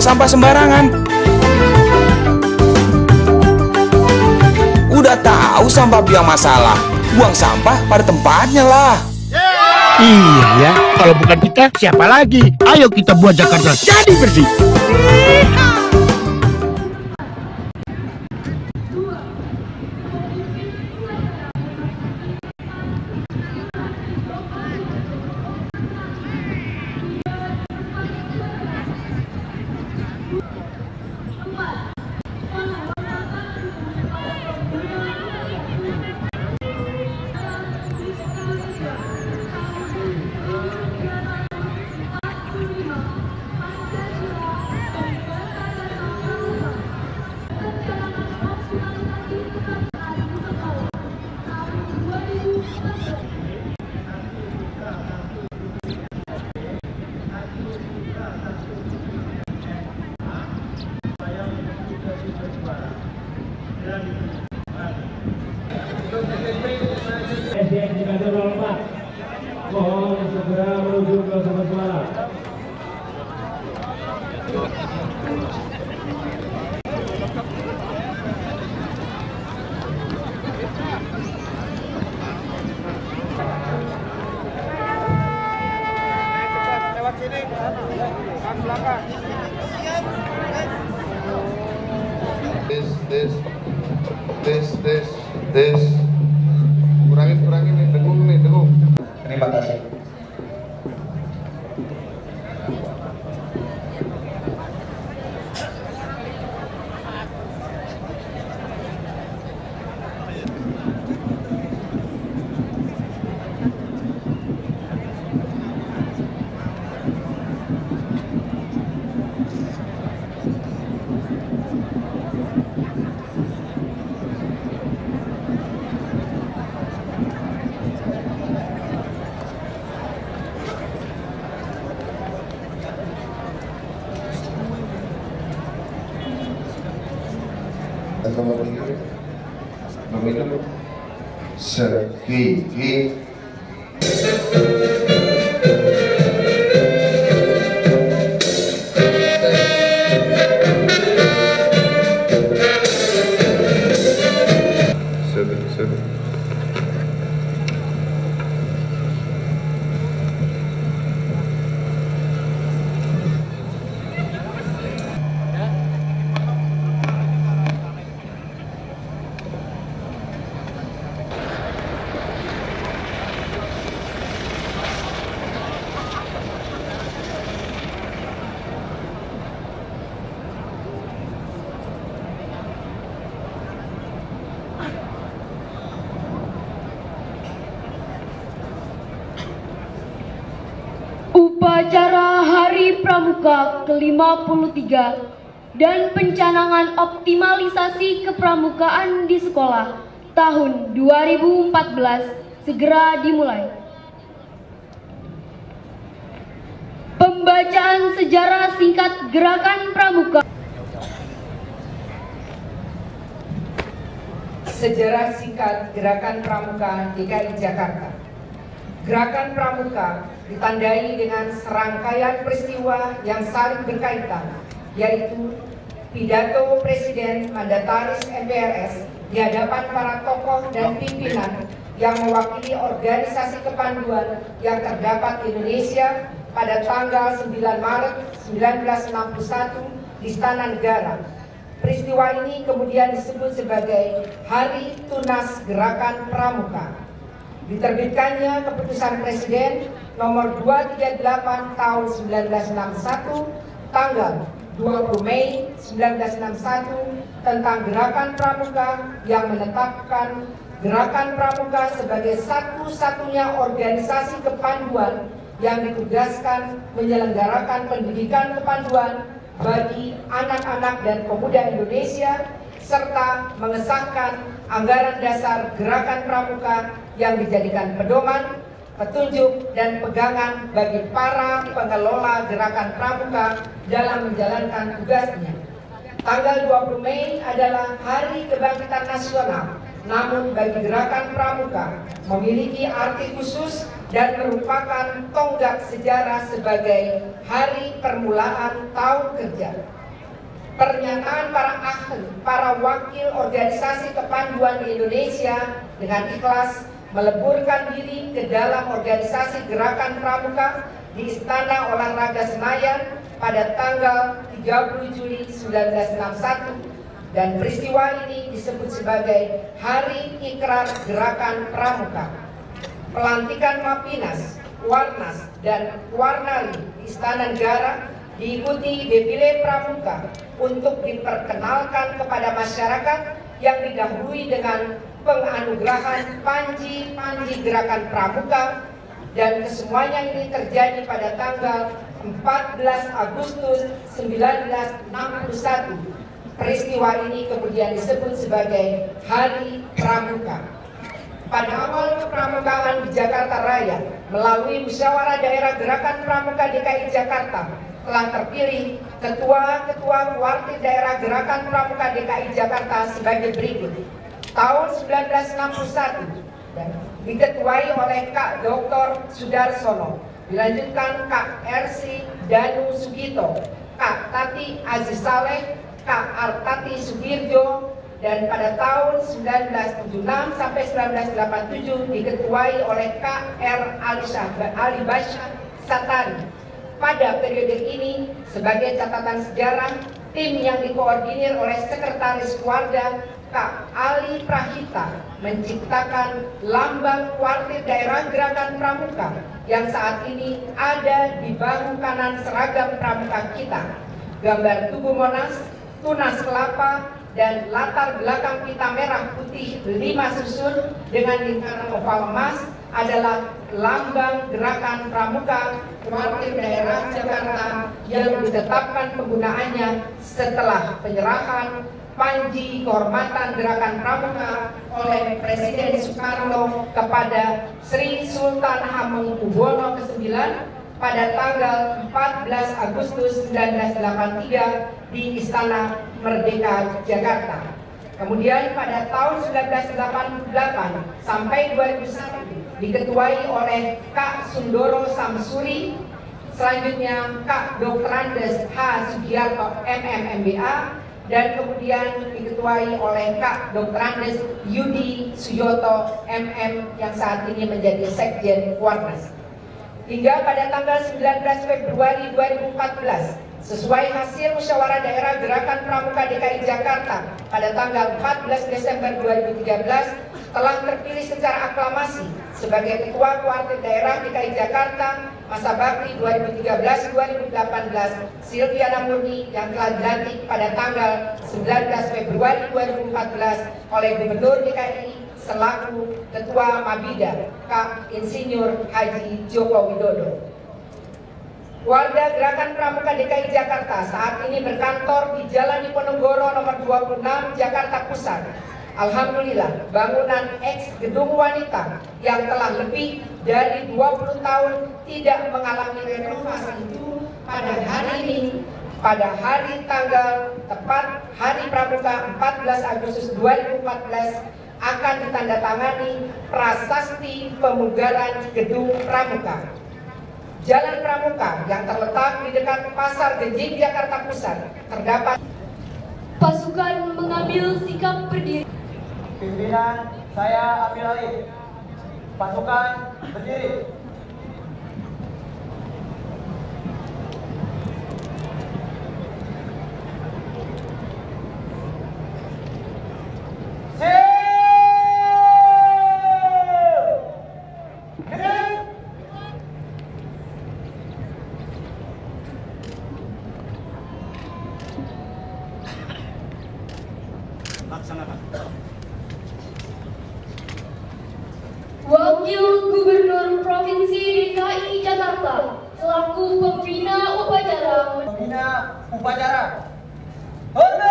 sampah sembarangan. Udah tahu sampah biang masalah, buang sampah pada tempatnya lah. Iya ya, kalau bukan kita siapa lagi? Ayo kita buat Jakarta jadi bersih. Mohon segera menuju ke tempat suara. Lewat sini, ke belakang. Tes. Kurangin nih, dengung. Terima kasih. Meminum sedikit. Upacara Hari Pramuka ke-53 dan pencanangan optimalisasi kepramukaan di sekolah tahun 2014 segera dimulai. Pembacaan sejarah singkat Gerakan Pramuka. Sejarah singkat Gerakan Pramuka DKI Jakarta. Gerakan Pramuka ditandai dengan serangkaian peristiwa yang saling berkaitan, yaitu pidato Presiden Mandataris MPRS di hadapan para tokoh dan pimpinan yang mewakili organisasi kepanduan yang terdapat di Indonesia pada tanggal 9 Maret 1961 di Istana Negara. Peristiwa ini kemudian disebut sebagai Hari Tunas Gerakan Pramuka. Diterbitkannya Keputusan Presiden nomor 238 tahun 1961 tanggal 20 Mei 1961 tentang Gerakan Pramuka yang menetapkan Gerakan Pramuka sebagai satu-satunya organisasi kepanduan yang ditugaskan menyelenggarakan pendidikan kepanduan bagi anak-anak dan pemuda Indonesia serta mengesahkan anggaran dasar Gerakan Pramuka yang dijadikan pedoman, petunjuk, dan pegangan bagi para pengelola Gerakan Pramuka dalam menjalankan tugasnya. Tanggal 20 Mei adalah Hari Kebangkitan Nasional, namun bagi Gerakan Pramuka memiliki arti khusus dan merupakan tonggak sejarah sebagai hari permulaan tahun kerja. Pernyataan para ahli, para wakil organisasi kepanduan di Indonesia dengan ikhlas meleburkan diri ke dalam organisasi Gerakan Pramuka di Istana Olahraga Senayan pada tanggal 30 Juli 1961, dan peristiwa ini disebut sebagai Hari Ikrar Gerakan Pramuka. Pelantikan Mapinas, Warnas, dan Warnali di Istana Negara diikuti defile Pramuka untuk diperkenalkan kepada masyarakat yang didahului dengan penganugerahan panji-panji Gerakan Pramuka, dan kesemuanya ini terjadi pada tanggal 14 Agustus 1961. Peristiwa ini kemudian disebut sebagai Hari Pramuka. Pada awal kepramukaan di Jakarta Raya, melalui Musyawarah Daerah Gerakan Pramuka DKI Jakarta, telah terpilih ketua-ketua kuartir daerah Gerakan Pramuka DKI Jakarta sebagai berikut. Tahun 1961 diketuai oleh Kak Dr. Sudarsono, dilanjutkan Kak RC Danu Sugito, Kak Tati Aziz Saleh, Kak Artati Sudirjo, dan pada tahun 1976 sampai 1987 diketuai oleh Kak R. Ali Basya Satari. Pada periode ini, sebagai catatan sejarah, tim yang dikoordinir oleh Sekretaris Keluarga Kak Ali Prahita menciptakan lambang kuartir daerah Gerakan Pramuka yang saat ini ada di bahu kanan seragam pramuka kita. Gambar Tugu Monas, tunas kelapa, dan latar belakang pita merah putih 5 susun dengan lingkaran oval emas adalah lambang Gerakan Pramuka kuartir daerah Jakarta yang ditetapkan penggunaannya setelah penyerahan panji kehormatan Gerakan Pramuka oleh Presiden Soekarno kepada Sri Sultan Hamengkubuwono ke-9 pada tanggal 14 Agustus 1983 di Istana Merdeka Jakarta. Kemudian pada tahun 1988 sampai 2001 diketuai oleh Kak Sundoro Samsuri, selanjutnya Kak Dr. Andes H. Sugiarto MMMBA, dan kemudian diketuai oleh Kak Dr. Andes Yudi Suyoto MM yang saat ini menjadi Sekjen Warnas. Hingga pada tanggal 19 Februari 2014, sesuai hasil Musyawarah Daerah Gerakan Pramuka DKI Jakarta pada tanggal 14 Desember 2013, telah terpilih secara aklamasi sebagai Ketua Kuartir Daerah DKI Jakarta masa bakti 2013-2018 Silviana Murni, yang telah dilantik pada tanggal 19 Februari 2014 oleh Gubernur DKI selaku Ketua Mabida Kak Insinyur Haji Joko Widodo. Warga Gerakan Pramuka DKI Jakarta saat ini berkantor di Jalan Diponegoro nomor 26 Jakarta Pusat. Alhamdulillah, bangunan eks gedung wanita yang telah lebih dari 20 tahun tidak mengalami renovasi itu pada hari ini, pada hari tanggal tepat Hari Pramuka 14 Agustus 2014 akan ditandatangani prasasti pemugaran gedung Pramuka. Jalan Pramuka yang terletak di dekat Pasar Genjing Jakarta Pusat terdapat. Pasukan mengambil sikap berdiri. Pimpinan, saya ambil alih. Pasukan berdiri. Wakil Gubernur Provinsi DKI Jakarta selaku pembina upacara. Hormat!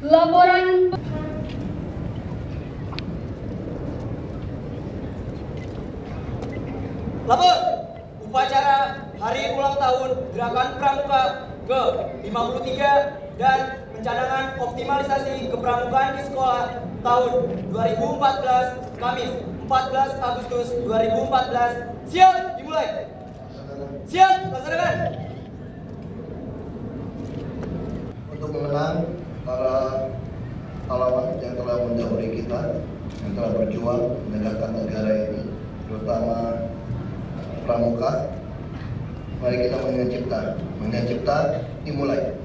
Laporan Lapor upacara hari ulang tahun Gerakan Pramuka ke-53 dan pencanangan optimalisasi kepramukaan di sekolah tahun 2014 Kamis 14 Agustus 2014. Siap, dimulai. Siap, laksanakan. Untuk mengenang para pahlawan yang telah mendahului kita, yang telah berjuang menegakkan negara ini, terutama pramuka. Mari kita mencipta dimulai.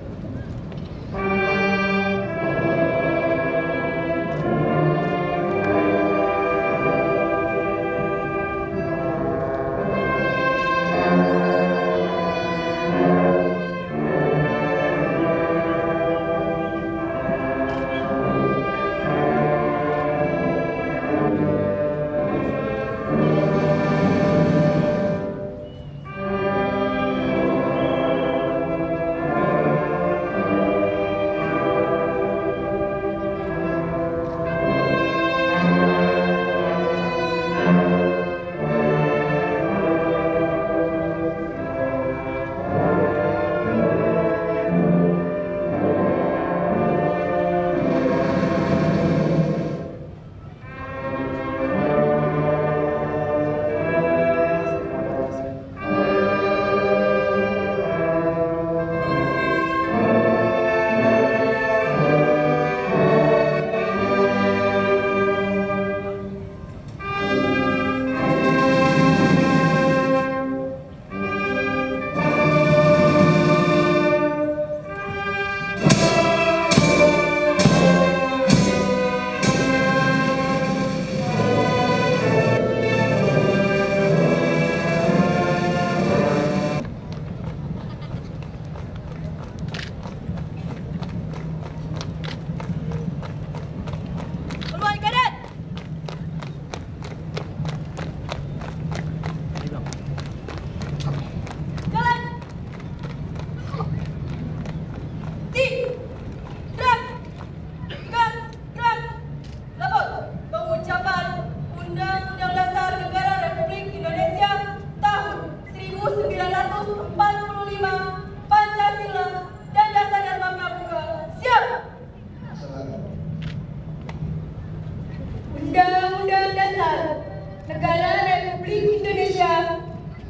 Undang-Undang Dasar Negara Republik Indonesia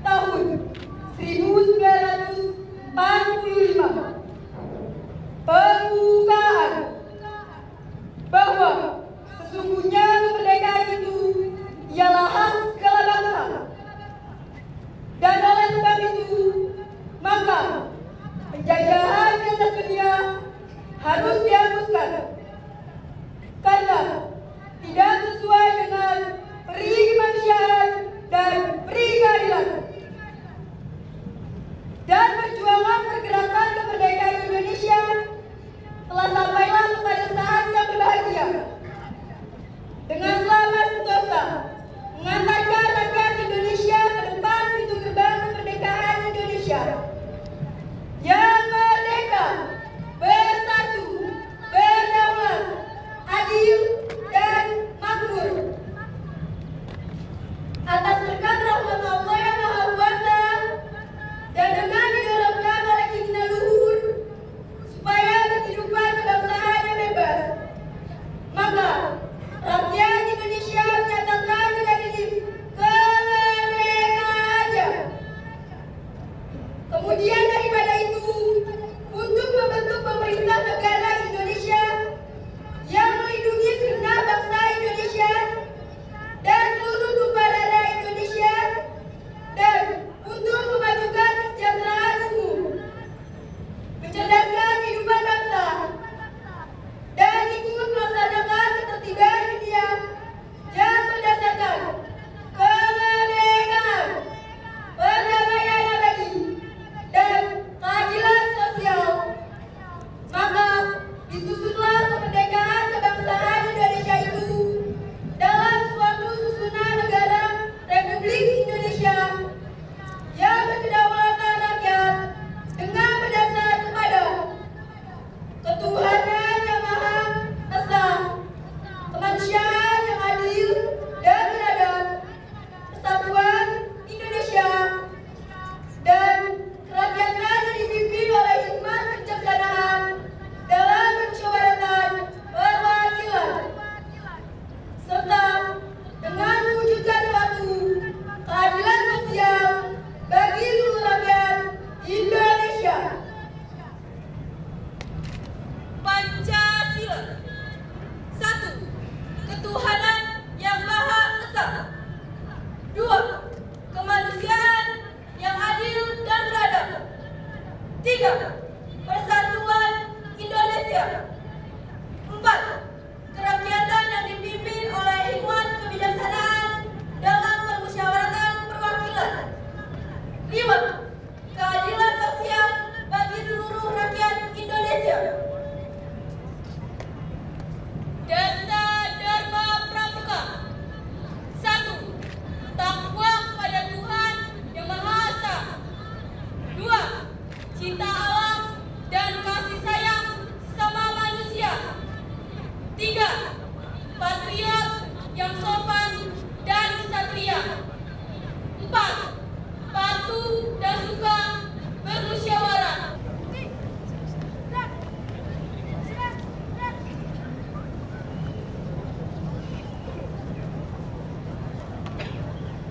tahun 1945. Pembukaan bahwa sesungguhnya kemerdekaan itu ialah hak segala bangsa, dan oleh sebab itu maka penjajahan di atas dunia harus dihapuskan karena tidak sesuai dengan peri kemanusiaan dan peri keadilan. Dan perjuangan pergerakan kemerdekaan Indonesia telah sampailah kepada saat yang berbahagia dengan selamat sentosa mengantarkan rakyat Indonesia ke depan pintu gerbang kemerdekaan Indonesia yang merdeka, bersatu, berdaulat.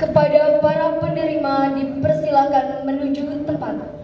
Kepada para penerima dipersilakan menuju tempat.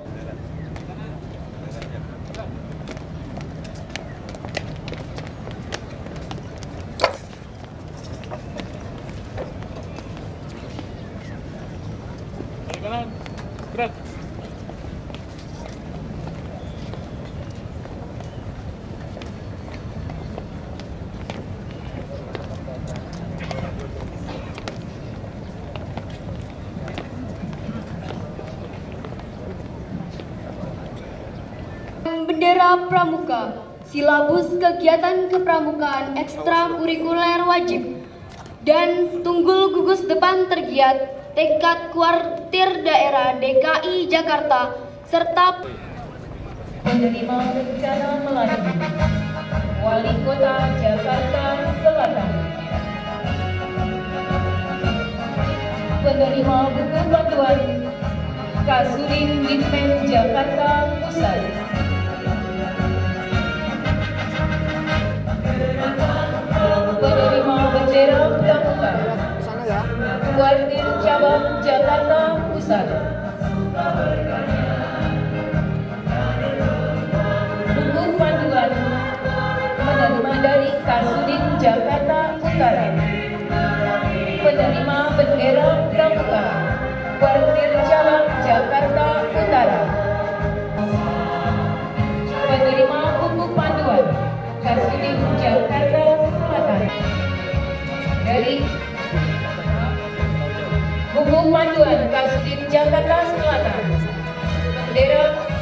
Bendera Pramuka, silabus kegiatan kepramukaan ekstrakurikuler wajib, dan tunggul gugus depan tergiat tekad kuartir daerah DKI Jakarta, serta penerima bencana melayani Wali Kota Jakarta Selatan, penerima buku bantuan Kasudin Ditmen Jakarta Pusat, penerima bendera pramuka Kuartir Cabang Jakarta Pusat, buku panduan menerima dari Kasudin Jakarta Utara, penerima bendera pramuka Kuartir Cabang Jakarta Utara, penerima buku panduan Kasudin Jakarta Selatan. Dari buku panduan Kasudin Jakarta Selatan,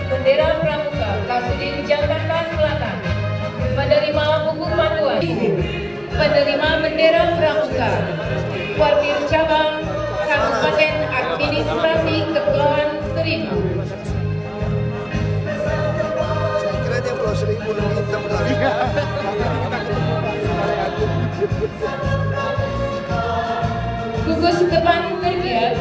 bendera pramuka Kasudin Jakarta Selatan, penerima buku panduan, penerima bendera pramuka Kuartir Cabang Kabupaten Administrasi Kepulauan Seribu. Saya kira dia Pulau Seribu hitam kali. Gugus depan tergiat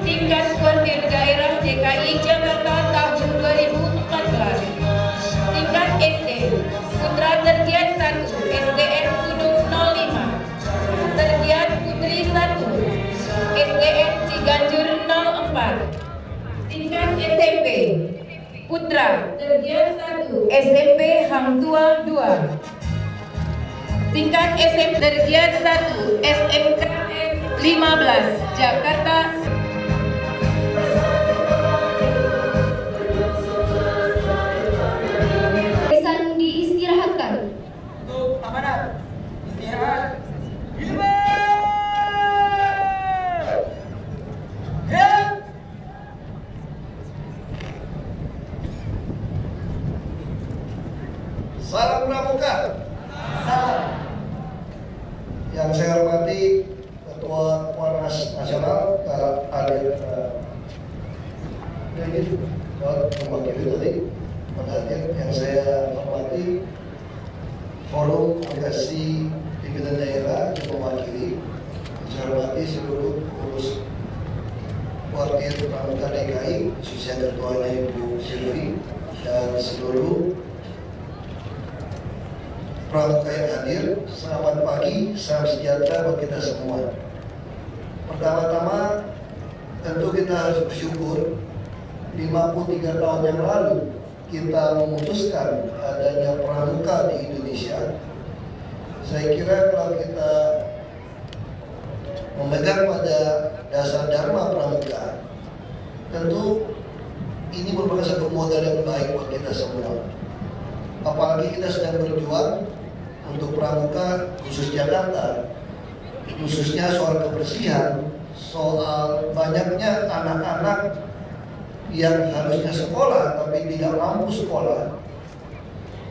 tingkat kuartir daerah DKI Jakarta tahun 2014. Tingkat SD Putra Tergiat 1 SDN Gunung 05, Tergiat Putri 1 SDN Ciganjur 04. Tingkat SMP Putra Tergiat 1 SMP Hang Tua 2. Tingkat SMP Tergiat 1 SMK 15 Jakarta. Barisan diistirahatkan. Untuk amanat istirahat. Salam Pramuka. Yang saya hormati Ketua Muarnas Nasional Pak Adil mewakili tadi hadir. Yang saya hormati Forum Organisasi Pimpinan Daerah yang mewakili. Saya hormati seluruh pengurus Kuartir Pramuka DKI, khususnya ketuanya Ibu Silvi dan seluruh pramuka yang hadir. Selamat pagi, salam sejahtera buat kita semua. Pertama-tama tentu kita harus bersyukur 53 tahun yang lalu kita memutuskan adanya pramuka di Indonesia. Saya kira kalau kita memegang pada dasar dharma pramuka, tentu ini merupakan satu modal yang baik buat kita semua. Apalagi kita sedang berjuang untuk pramuka khusus Jakarta, khususnya soal kebersihan, soal banyaknya anak-anak yang harusnya sekolah tapi tidak mampu sekolah.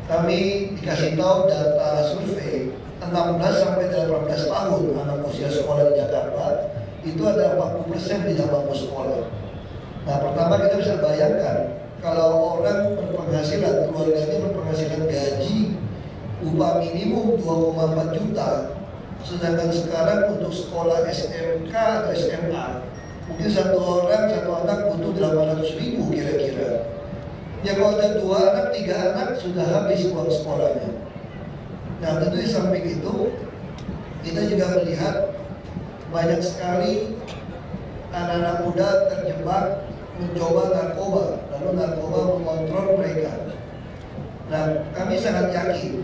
Kami dikasih tahu data survei 16 sampai 18 tahun anak usia sekolah di Jakarta itu ada 40% tidak mampu sekolah. Nah, pertama kita bisa bayangkan kalau orang berpenghasilan, keluarganya berpenghasilan gaji upah minimum 2,4 juta, sedangkan sekarang untuk sekolah SMK atau SMA mungkin satu anak butuh 800.000 kira-kira. Ya kalau ada 2 anak, 3 anak sudah habis uang sekolahnya. Nah tentu di samping itu kita juga melihat banyak sekali anak-anak muda terjebak mencoba narkoba, lalu narkoba mengontrol mereka. Nah, kami sangat yakin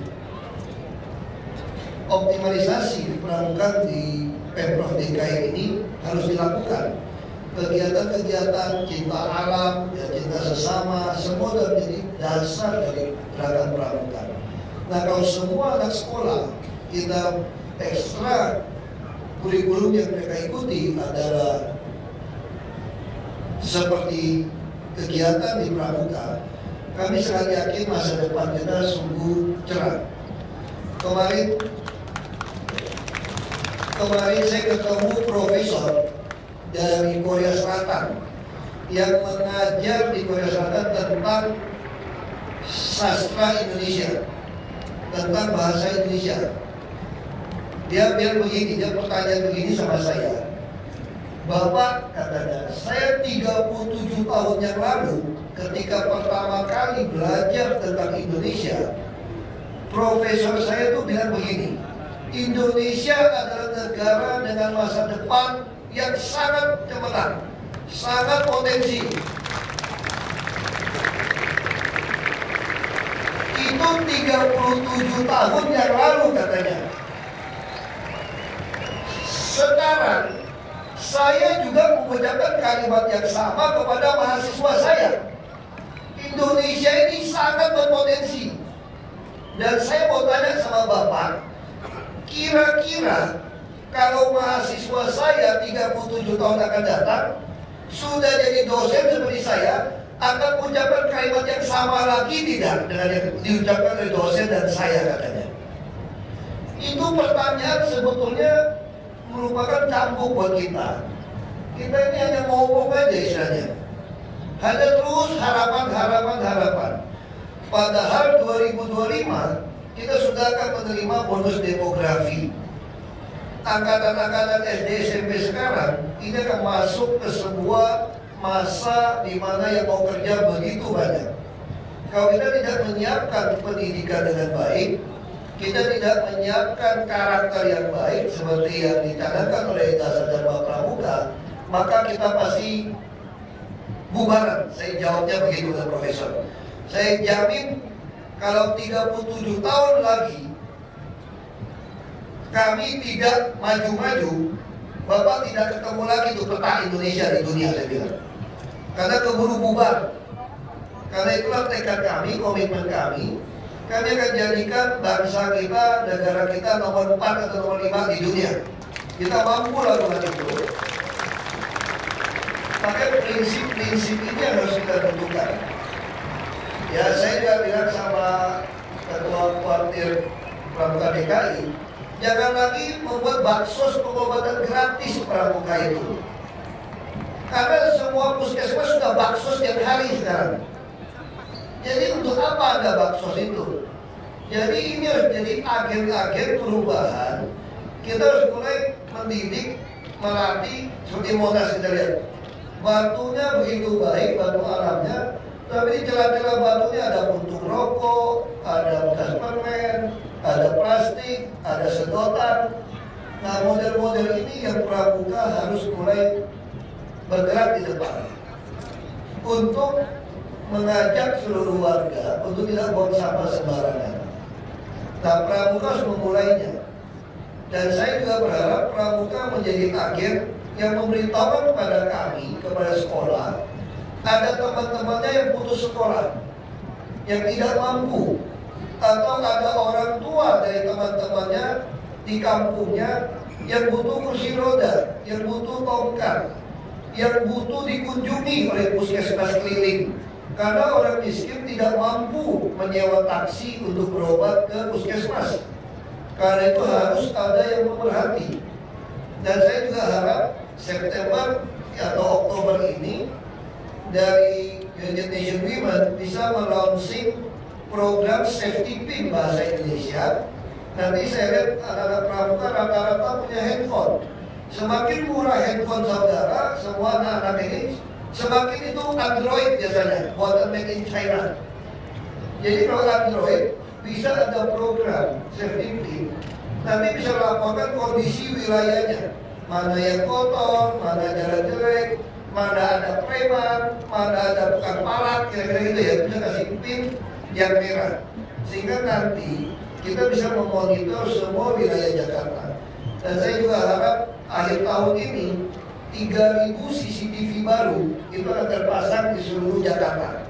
optimalisasi pramuka di Pemprov DKI ini harus dilakukan. Kegiatan-kegiatan cinta alam, ya, cinta sesama, semua sudah menjadi dasar dari gerakan pramuka. Nah, kalau semua anak sekolah kita ekstra kurikulum yang mereka ikuti adalah seperti kegiatan di pramuka, kami sangat yakin masa depan kita sungguh cerah. Kemarin saya ketemu profesor dari Korea Selatan yang mengajar di Korea Selatan tentang sastra Indonesia, tentang bahasa Indonesia. Dia bilang begini, dia pertanyaan begini sama saya. Bapak, katanya, saya 37 tahun yang lalu ketika pertama kali belajar tentang Indonesia, profesor saya tuh bilang begini, Indonesia adalah negara dengan masa depan yang sangat cemerlang, sangat potensi. Itu 37 tahun yang lalu katanya. Sekarang saya juga mengucapkan kalimat yang sama kepada mahasiswa saya. Indonesia ini sangat berpotensi. Dan saya mau tanya sama Bapak, kira-kira kalau mahasiswa saya 37 tahun akan datang, sudah jadi dosen seperti saya, akan mengucapkan kalimat yang sama lagi tidak dengan yang diucapkan oleh dosen dan saya katanya. Itu pertanyaan sebetulnya merupakan cambuk buat kita. Kita ini hanya ngomong aja istilahnya. Hanya terus harapan. Padahal 2025 kita sudah akan menerima bonus demografi. Angkatan-angkatan SD SMP sekarang ini akan masuk ke sebuah masa di mana yang mau kerja begitu banyak. Kalau kita tidak menyiapkan pendidikan dengan baik, kita tidak menyiapkan karakter yang baik seperti yang dicanangkan oleh Dasar Dharma Pramuka, maka kita pasti bubaran. Saya jawabnya begitu dengan Profesor. Saya jamin kalau 37 tahun lagi kami tidak maju-maju, Bapak tidak ketemu lagi tuh peta Indonesia di dunia, saya bilang. Karena keburu bubar. Karena itulah tekad kami, komitmen kami. Kami akan jadikan bangsa kita, negara kita nomor 4 atau nomor 5 di dunia. Kita mampu lakukan itu. Maka prinsip-prinsip ini yang harus kita tentukan. Ya, saya juga bilang sama Ketua Kuartir Pramuka DKI, jangan lagi membuat baksos pengobatan gratis pramuka itu. Karena semua puskesmas sudah baksos tiap hari sekarang. Jadi untuk apa ada baksos itu? Jadi ini harus jadi agen-agen perubahan. Kita harus mulai mendidik, melatih, seperti Monas kita lihat. Batunya begitu baik, batu alamnya, tapi di celah-celah batunya ada puntung rokok, ada bekas permen, ada plastik, ada sedotan. Nah, model-model ini yang pramuka harus mulai bergerak di depan untuk mengajak seluruh warga untuk tidak buang sampah sembarangan. Nah, pramuka harus memulainya. Dan saya juga berharap pramuka menjadi agen yang memberitahukan kepada kami, kepada sekolah, ada teman-temannya yang putus sekolah, yang tidak mampu, atau ada orang tua dari teman-temannya di kampungnya yang butuh kursi roda, yang butuh tongkat, yang butuh dikunjungi oleh puskesmas keliling. Karena orang miskin tidak mampu menyewa taksi untuk berobat ke puskesmas. Karena itu harus ada yang memerhati. Dan saya juga harap September atau Oktober ini dari United Nations Women bisa melaunching program safety pin bahasa Indonesia. Nanti saya lihat anak-anak pramuka rata-rata punya handphone. Semakin murah handphone saudara, semua anak-anak ini, semakin itu Android biasanya, buatan made in China. Jadi kalau Android bisa ada program safety pin, nanti bisa laporkan kondisi wilayahnya. mana yang kotor, mana jalan jelek, mana ada preman, mana ada tukang palak, kira-kira gitu ya. Bisa kasih pin yang merah, sehingga nanti kita bisa memonitor semua wilayah Jakarta. Dan saya juga harap akhir tahun ini 3.000 CCTV baru itu akan terpasang di seluruh Jakarta.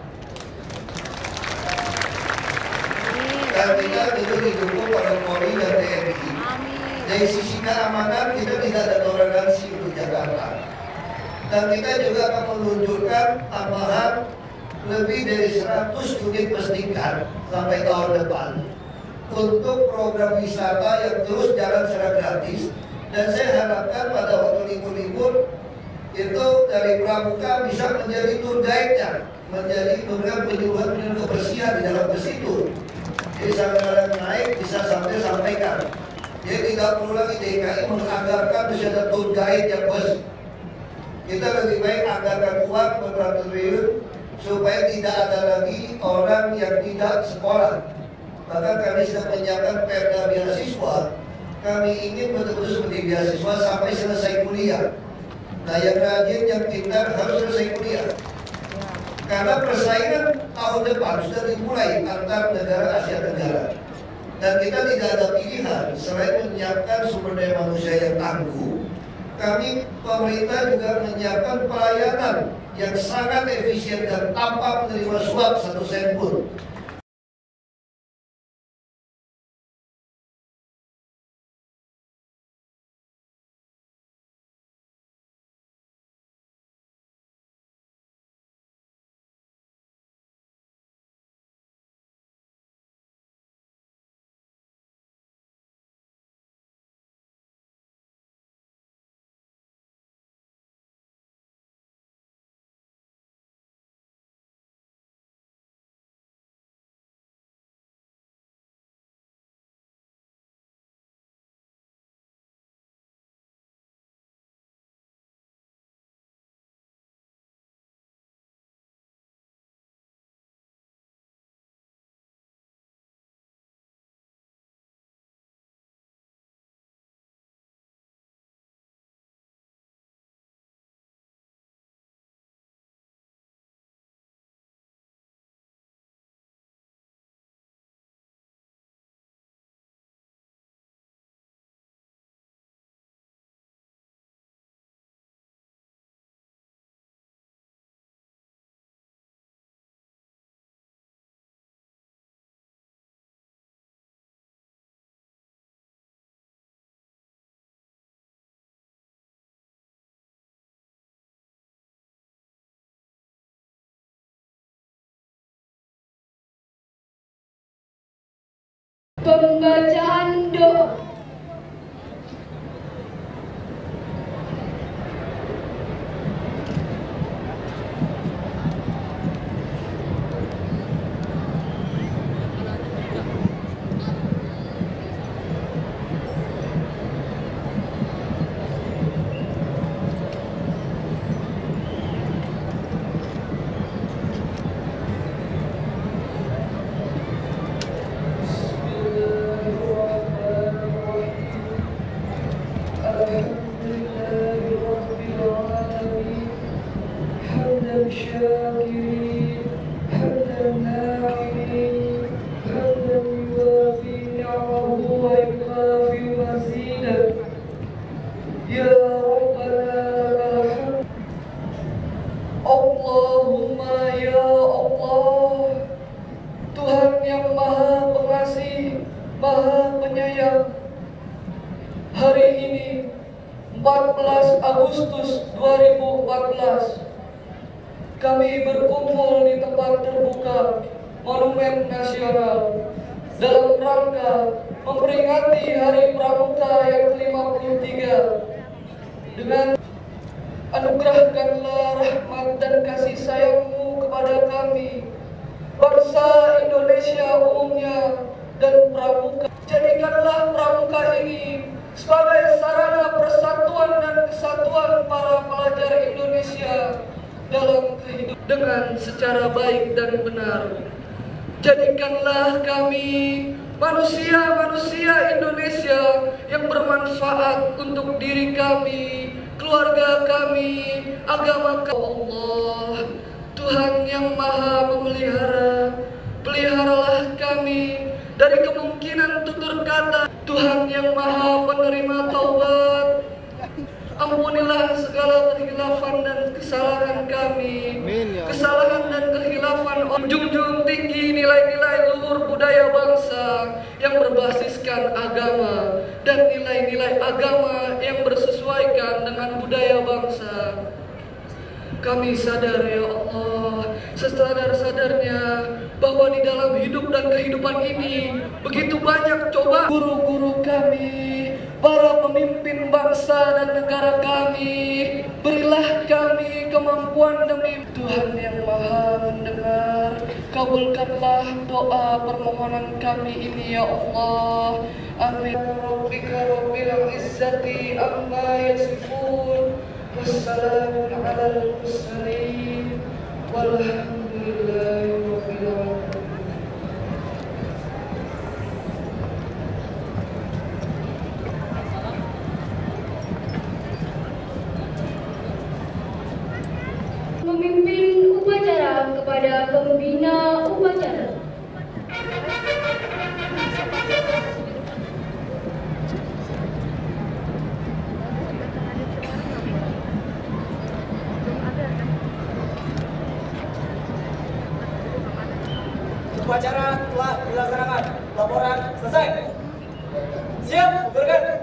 Dan kita itu didukung oleh Polri dan TNI. Dari sisi keamanan kita tidak ada toleransi untuk Jakarta. Dan kita juga akan meluncurkan tambahan lebih dari 100 unit bus tingkat sampai tahun depan untuk program wisata yang terus jalan secara gratis. Dan saya harapkan pada waktu libur-libur itu dari Pramuka bisa menjadi tour guide-nya, menjadi program penyuluhan kebersihan di dalam bus itu. Jadi sampai orang naik bisa sampaikan. Jadi tidak perlu lagi DKI menganggarkan bisa ada tour guide yang bus. Kita lebih baik anggarkan uang beberapa triliun supaya tidak ada lagi orang yang tidak sekolah. Bahkan kami sedang menyiapkan perda beasiswa. Kami ingin betul-betul seperti beasiswa sampai selesai kuliah. Nah, yang rajin, yang pintar harus selesai kuliah. Karena persaingan tahun depan sudah dimulai antar negara Asia Tenggara. Dan kita tidak ada pilihan selain menyiapkan sumber daya manusia yang tangguh. Kami pemerintah juga menyiapkan pelayanan yang sangat efisien dan tanpa menerima suap 1 sen pun. Pembacaan doa. Allahumma ya Allah, Tuhan yang Maha Pengasih, Maha Penyayang. Hari ini 14 Agustus 2014 kami berkumpul di tempat terbuka Monumen Nasional dalam rangka memperingati Hari Pramuka yang ke-53 dengan anugerahkanlah rahmat dan kasih sayang-Mu kepada kami, bangsa Indonesia umumnya dan Pramuka. Jadikanlah Pramuka ini sebagai sarana persatuan dan kesatuan para pelajar Indonesia dalam kehidupan dengan secara baik dan benar. Jadikanlah kami manusia-manusia Indonesia Indonesia yang bermanfaat untuk diri kami, keluarga kami, agama kami. Allah, Tuhan yang Maha Memelihara, peliharalah kami dari kemungkinan tutur kata. Tuhan yang Maha Penerima Taubat, ampunilah segala kehilafan dan kesalahan kami, kesalahan dan kehilafan. Junjung tinggi nilai-nilai luhur budaya bangsa yang berbasiskan agama dan nilai-nilai agama yang bersesuaikan dengan budaya bangsa. Kami sadar ya Allah, sesadar-sadarnya bahwa di dalam hidup dan kehidupan ini begitu banyak cobaan. Guru-guru kami, para pemimpin bangsa dan negara kami, berilah kami kemampuan demi Tuhan yang Maha mendengar. Kabulkanlah doa permohonan kami ini ya Allah. Amin. Rabbika rabbil izzati amma yasifun. Wassalamun alal mursalin walhamdulillahi rabbil alamin. Memimpin upacara kepada pembina upacara. Upacara telah dilaksanakan. Laporan selesai. Siap, bergerak.